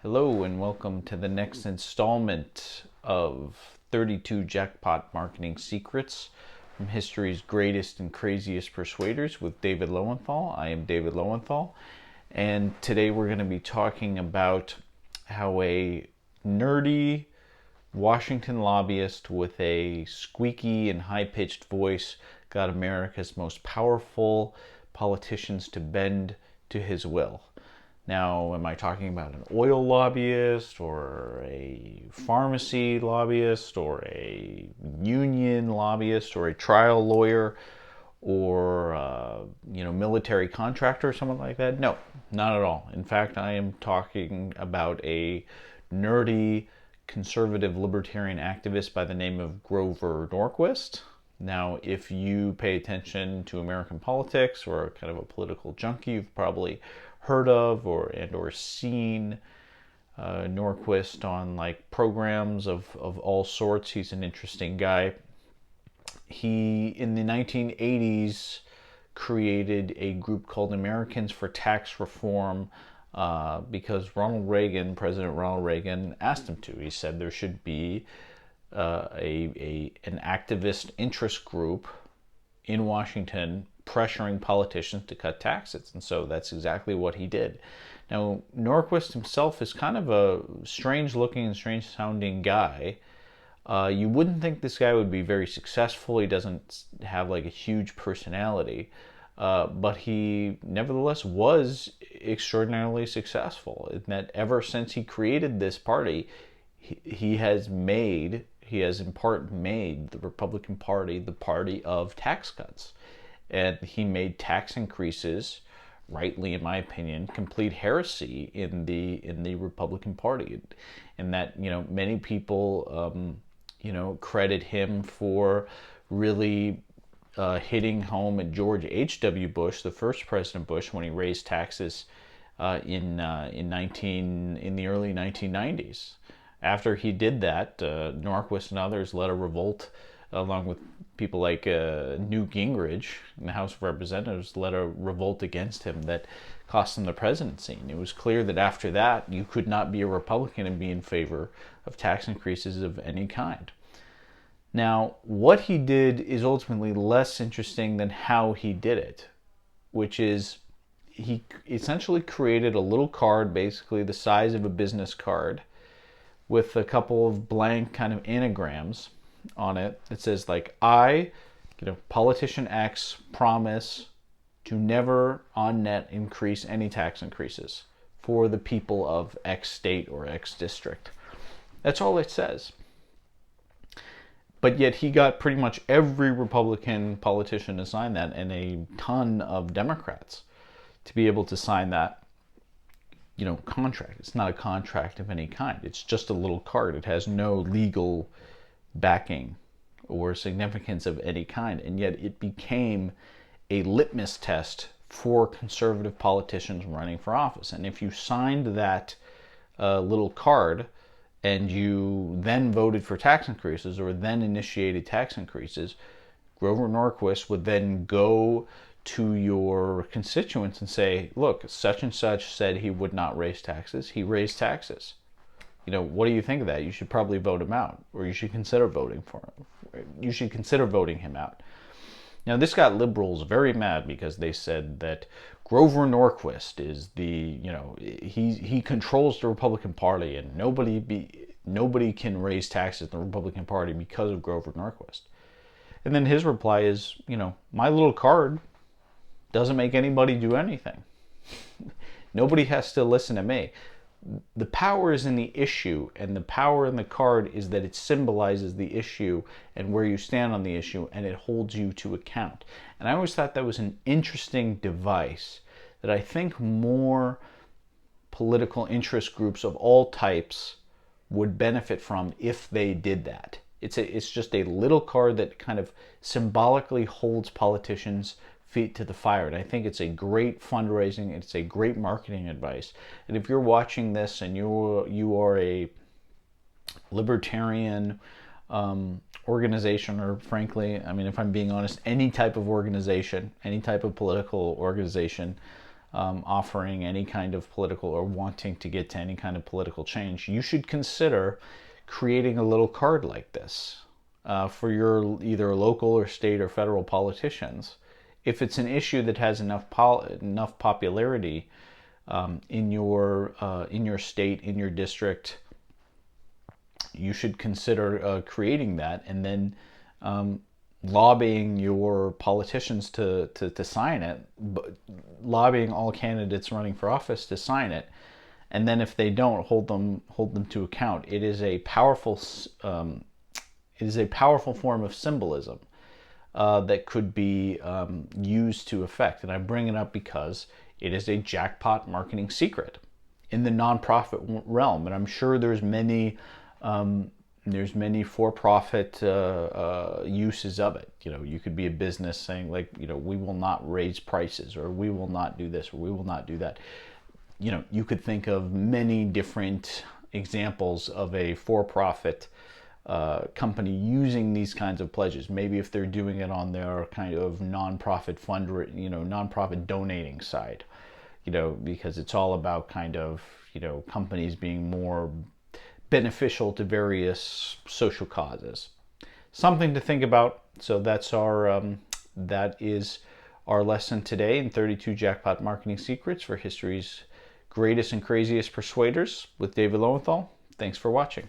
Hello and welcome to the next installment of 32 Jackpot Marketing Secrets from history's greatest and craziest persuaders with David Lowenthal. I am David Lowenthal, and today we're going to be talking about how a nerdy Washington lobbyist with a squeaky and high-pitched voice got America's most powerful politicians to bend to his will. Now, am I talking about an oil lobbyist or a pharmacy lobbyist or a union lobbyist or a trial lawyer or military contractor or someone like that? No, not at all. In fact, I am talking about a nerdy conservative libertarian activist by the name of Grover Norquist. Now, if you pay attention to American politics or are kind of a political junkie, you've probably heard of or seen Norquist on like programs of all sorts. He's an interesting guy. He, in the 1980s, created a group called Americans for Tax Reform because President Ronald Reagan asked him to. He said there should be an activist interest group in Washington pressuring politicians to cut taxes. And so that's exactly what he did. Now, Norquist himself is kind of a strange looking and strange sounding guy. You wouldn't think this guy would be very successful. He doesn't have like a huge personality, but he nevertheless was extraordinarily successful. In that ever since he created this party, he has in part made the Republican Party the party of tax cuts. And he made tax increases, rightly in my opinion, complete heresy in the Republican Party. And that, many people, credit him for really hitting home at George H.W. Bush, the first President Bush, when he raised taxes in the early 1990s. After he did that, Norquist and others led a revolt, along with people like Newt Gingrich in the House of Representatives, led a revolt against him that cost him the presidency. And it was clear that after that, you could not be a Republican and be in favor of tax increases of any kind. Now, what he did is ultimately less interesting than how he did it, which is he essentially created a little card, basically the size of a business card, with a couple of blank kind of anagrams on it. It says like, I, politician X, promise to never on net increase any tax increases for the people of X state or X district. That's all it says. But yet he got pretty much every Republican politician to sign that, and a ton of Democrats to be able to sign that contract. It's not a contract of any kind. It's just a little card. It has no legal backing or significance of any kind. And yet it became a litmus test for conservative politicians running for office. And if you signed that little card and you then voted for tax increases or then initiated tax increases, Grover Norquist would then go to your constituents and say, look, such and such said he would not raise taxes. He raised taxes. What do you think of that? You should probably vote him out, or you should consider voting for him. You should consider voting him out. Now, this got liberals very mad because they said that Grover Norquist is he controls the Republican Party, and nobody can raise taxes in the Republican Party because of Grover Norquist. And then his reply is, my little card doesn't make anybody do anything. Nobody has to listen to me. The power is in the issue, and the power in the card is that it symbolizes the issue and where you stand on the issue, and it holds you to account. And I always thought that was an interesting device that I think more political interest groups of all types would benefit from if they did that. It's just a little card that kind of symbolically holds politicians' feet to the fire. And I think it's a great fundraising, it's a great marketing advice. And if you're watching this and you are a libertarian organization, or frankly, if I'm being honest, any type of organization, any type of political organization, offering any kind of political or wanting to get to any kind of political change, you should consider creating a little card like this for your either local or state or federal politicians. If it's an issue that has enough popularity in your state, in your district, you should consider creating that, and then lobbying your politicians to sign it, lobbying all candidates running for office to sign it, and then if they don't, hold them to account. It is a powerful form of symbolism that could be used to effect. And I bring it up because it is a jackpot marketing secret in the nonprofit realm, and I'm sure there's many for-profit uses of it. You could be a business saying, like, we will not raise prices, or we will not do this, or we will not do that. You could think of many different examples of a for-profit company using these kinds of pledges. Maybe if they're doing it on their kind of nonprofit nonprofit donating side, because it's all about kind of, companies being more beneficial to various social causes. Something to think about. So that is our lesson today in 32 Jackpot Marketing Secrets for History's Greatest and Craziest Persuaders with David Lowenthal. Thanks for watching.